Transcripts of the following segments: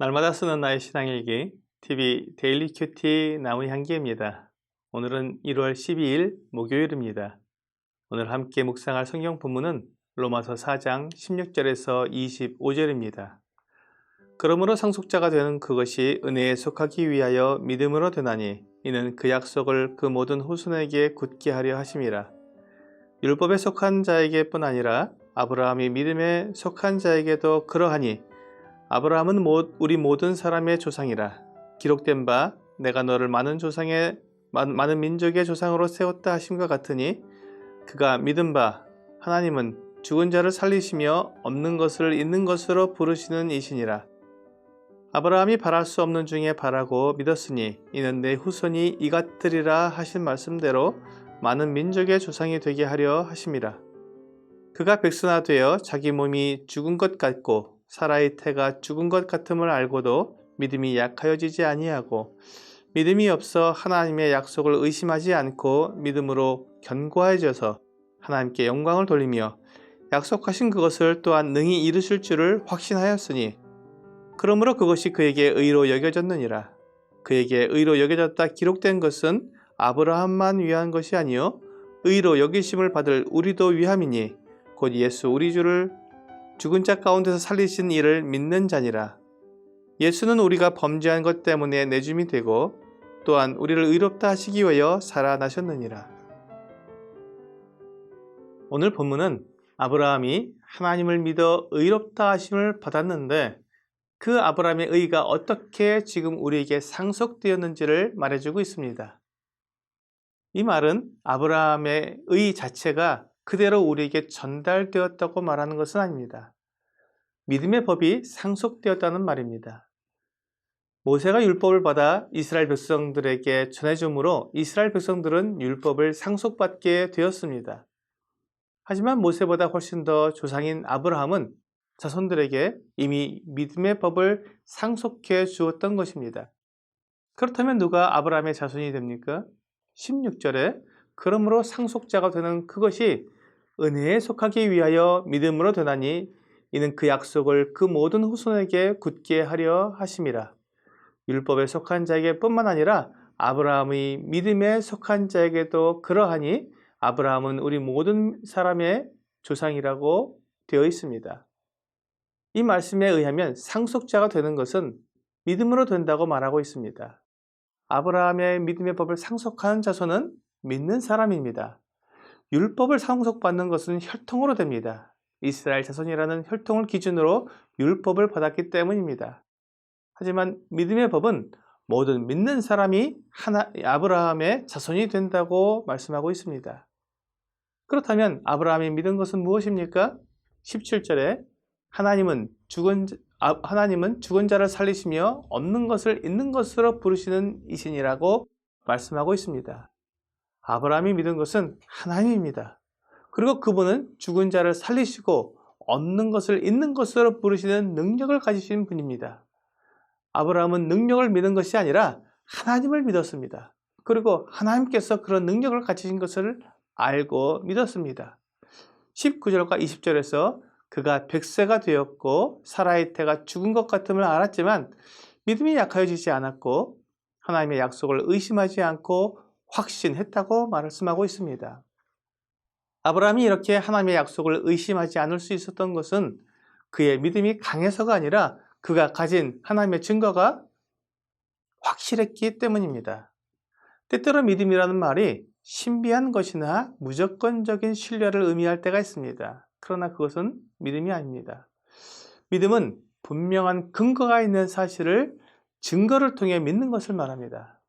날마다 쓰는 나의 신앙일기 TV 데일리 큐티 나무 향기입니다. 오늘은 1월 12일 목요일입니다. 오늘 함께 묵상할 성경 본문은 로마서 4장 16절에서 25절입니다. 그러므로 상속자가 되는 그것이 은혜에 속하기 위하여 믿음으로 되나니 이는 그 약속을 그 모든 후손에게 굳게 하려 하심이라. 율법에 속한 자에게뿐 아니라 아브라함이 믿음에 속한 자에게도 그러하니 아브라함은 우리 모든 사람의 조상이라. 기록된 바 내가 너를 많은 민족의 조상으로 세웠다 하심과 같으니 그가 믿은 바 하나님은 죽은 자를 살리시며 없는 것을 있는 것으로 부르시는 이시니라. 아브라함이 바랄 수 없는 중에 바라고 믿었으니 이는 내 후손이 이같으리라 하신 말씀대로 많은 민족의 조상이 되게 하려 하심이라. 그가 백선화되어 자기 몸이 죽은 것 같고 사라의 태가 죽은 것 같음을 알고도 믿음이 약하여지지 아니하고 믿음이 없어 하나님의 약속을 의심하지 않고 믿음으로 견고해져서 하나님께 영광을 돌리며 약속하신 그것을 또한 능히 이루실 줄을 확신하였으니 그러므로 그것이 그에게 의로 여겨졌느니라. 그에게 의로 여겨졌다 기록된 것은 아브라함만 위한 것이 아니요 의로 여기심을 받을 우리도 위함이니 곧 예수 우리 주를 죽은 자 가운데서 살리신 이를 믿는 자니라. 예수는 우리가 범죄한 것 때문에 내줌이 되고 또한 우리를 의롭다 하시기 위하여 살아나셨느니라. 오늘 본문은 아브라함이 하나님을 믿어 의롭다 하심을 받았는데 그 아브라함의 의가 어떻게 지금 우리에게 상속되었는지를 말해주고 있습니다. 이 말은 아브라함의 의 자체가 그대로 우리에게 전달되었다고 말하는 것은 아닙니다. 믿음의 법이 상속되었다는 말입니다. 모세가 율법을 받아 이스라엘 백성들에게 전해주므로 이스라엘 백성들은 율법을 상속받게 되었습니다. 하지만 모세보다 훨씬 더 조상인 아브라함은 자손들에게 이미 믿음의 법을 상속해 주었던 것입니다. 그렇다면 누가 아브라함의 자손이 됩니까? 16절에 그러므로 상속자가 되는 그것이 은혜에 속하기 위하여 믿음으로 되나니 이는 그 약속을 그 모든 후손에게 굳게 하려 하심이라. 율법에 속한 자에게 뿐만 아니라 아브라함이 믿음에 속한 자에게도 그러하니 아브라함은 우리 모든 사람의 조상이라고 되어 있습니다. 이 말씀에 의하면 상속자가 되는 것은 믿음으로 된다고 말하고 있습니다. 아브라함의 믿음의 법을 상속하는 자손은 믿는 사람입니다. 율법을 상속받는 것은 혈통으로 됩니다. 이스라엘 자손이라는 혈통을 기준으로 율법을 받았기 때문입니다. 하지만 믿음의 법은 모든 믿는 사람이 아브라함의 자손이 된다고 말씀하고 있습니다. 그렇다면 아브라함이 믿은 것은 무엇입니까? 17절에 하나님은 죽은 자를 살리시며 없는 것을 있는 것으로 부르시는 이신이라고 말씀하고 있습니다. 아브라함이 믿은 것은 하나님입니다. 그리고 그분은 죽은 자를 살리시고 없는 것을 있는 것으로 부르시는 능력을 가지신 분입니다. 아브라함은 능력을 믿은 것이 아니라 하나님을 믿었습니다. 그리고 하나님께서 그런 능력을 가지신 것을 알고 믿었습니다. 19절과 20절에서 그가 100세가 되었고 사라의 태가 죽은 것 같음을 알았지만 믿음이 약하여지지 않았고 하나님의 약속을 의심하지 않고 확신했다고 말씀하고 있습니다. 아브라함이 이렇게 하나님의 약속을 의심하지 않을 수 있었던 것은 그의 믿음이 강해서가 아니라 그가 가진 하나님의 증거가 확실했기 때문입니다. 때때로 믿음이라는 말이 신비한 것이나 무조건적인 신뢰를 의미할 때가 있습니다. 그러나 그것은 믿음이 아닙니다. 믿음은 분명한 근거가 있는 사실을 증거를 통해 믿는 것을 말합니다.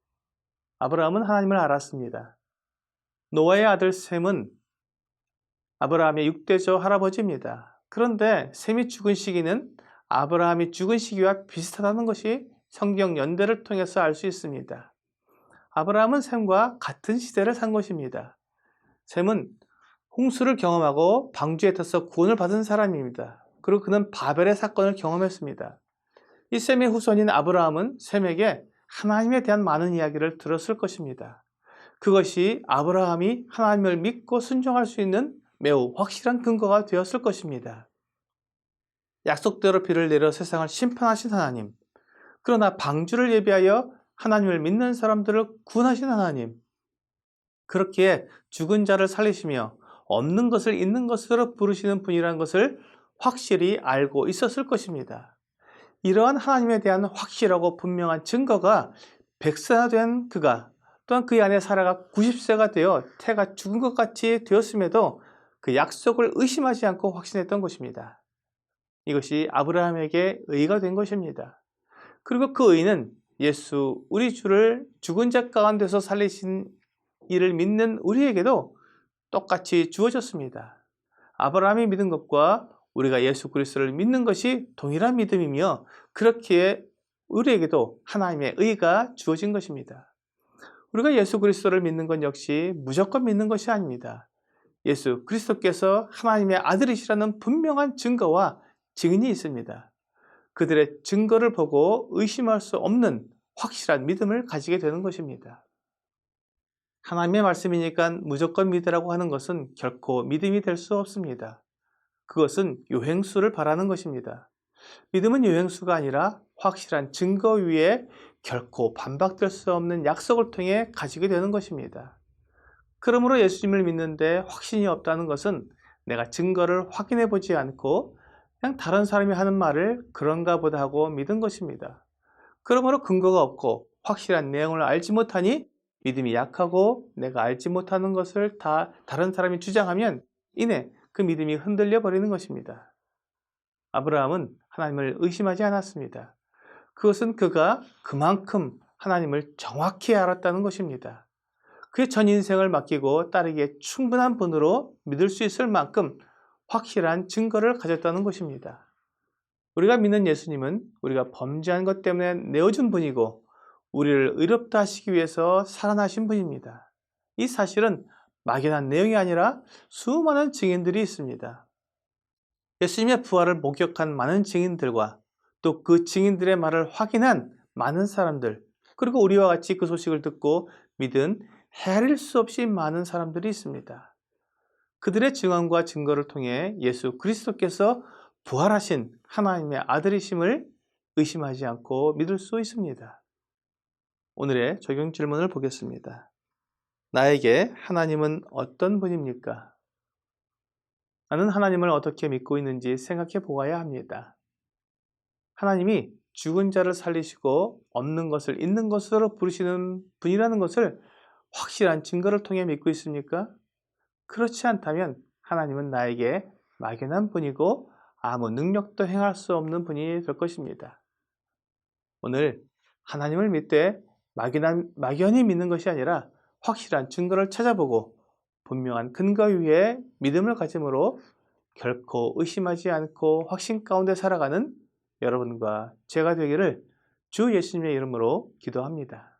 아브라함은 하나님을 알았습니다. 노아의 아들 셈은 아브라함의 6대조 할아버지입니다. 그런데 셈이 죽은 시기는 아브라함이 죽은 시기와 비슷하다는 것이 성경 연대를 통해서 알 수 있습니다. 아브라함은 셈과 같은 시대를 산 것입니다. 셈은 홍수를 경험하고 방주에 타서 구원을 받은 사람입니다. 그리고 그는 바벨의 사건을 경험했습니다. 이 셈의 후손인 아브라함은 셈에게 하나님에 대한 많은 이야기를 들었을 것입니다. 그것이 아브라함이 하나님을 믿고 순종할 수 있는 매우 확실한 근거가 되었을 것입니다. 약속대로 비를 내려 세상을 심판하신 하나님, 그러나 방주를 예비하여 하나님을 믿는 사람들을 구원하신 하나님, 그렇게 죽은 자를 살리시며 없는 것을 있는 것으로 부르시는 분이라는 것을 확실히 알고 있었을 것입니다. 이러한 하나님에 대한 확실하고 분명한 증거가 백세가 그가, 또한 그의 아내 사라가 90세가 되어 태가 죽은 것 같이 되었음에도 그 약속을 의심하지 않고 확신했던 것입니다. 이것이 아브라함에게 의가 된 것입니다. 그리고 그 의는 예수 우리 주를 죽은 자 가운데서 살리신 이를 믿는 우리에게도 똑같이 주어졌습니다. 아브라함이 믿은 것과 우리가 예수 그리스도를 믿는 것이 동일한 믿음이며, 그렇기에 우리에게도 하나님의 의가 주어진 것입니다. 우리가 예수 그리스도를 믿는 것 역시 무조건 믿는 것이 아닙니다. 예수 그리스도께서 하나님의 아들이시라는 분명한 증거와 증인이 있습니다. 그들의 증거를 보고 의심할 수 없는 확실한 믿음을 가지게 되는 것입니다. 하나님의 말씀이니까 무조건 믿으라고 하는 것은 결코 믿음이 될 수 없습니다. 그것은 요행수를 바라는 것입니다. 믿음은 요행수가 아니라 확실한 증거 위에 결코 반박될 수 없는 약속을 통해 가지게 되는 것입니다. 그러므로 예수님을 믿는데 확신이 없다는 것은 내가 증거를 확인해 보지 않고 그냥 다른 사람이 하는 말을 그런가 보다 하고 믿은 것입니다. 그러므로 근거가 없고 확실한 내용을 알지 못하니 믿음이 약하고, 내가 알지 못하는 것을 다 다른 사람이 주장하면 이내 그 믿음이 흔들려 버리는 것입니다. 아브라함은 하나님을 의심하지 않았습니다. 그것은 그가 그만큼 하나님을 정확히 알았다는 것입니다. 그의 전 인생을 맡기고 따르기에 충분한 분으로 믿을 수 있을 만큼 확실한 증거를 가졌다는 것입니다. 우리가 믿는 예수님은 우리가 범죄한 것 때문에 내어준 분이고 우리를 의롭다 하시기 위해서 살아나신 분입니다. 이 사실은 막연한 내용이 아니라 수많은 증인들이 있습니다. 예수님의 부활을 목격한 많은 증인들과 또 그 증인들의 말을 확인한 많은 사람들, 그리고 우리와 같이 그 소식을 듣고 믿은 헤아릴 수 없이 많은 사람들이 있습니다. 그들의 증언과 증거를 통해 예수 그리스도께서 부활하신 하나님의 아들이심을 의심하지 않고 믿을 수 있습니다. 오늘의 적용 질문을 보겠습니다. 나에게 하나님은 어떤 분입니까? 나는 하나님을 어떻게 믿고 있는지 생각해 보아야 합니다. 하나님이 죽은 자를 살리시고 없는 것을 있는 것으로 부르시는 분이라는 것을 확실한 증거를 통해 믿고 있습니까? 그렇지 않다면 하나님은 나에게 막연한 분이고 아무 능력도 행할 수 없는 분이 될 것입니다. 오늘 하나님을 믿되 막연히 믿는 것이 아니라 확실한 증거를 찾아보고 분명한 근거 위에 믿음을 가짐으로 결코 의심하지 않고 확신 가운데 살아가는 여러분과 제가 되기를 주 예수님의 이름으로 기도합니다.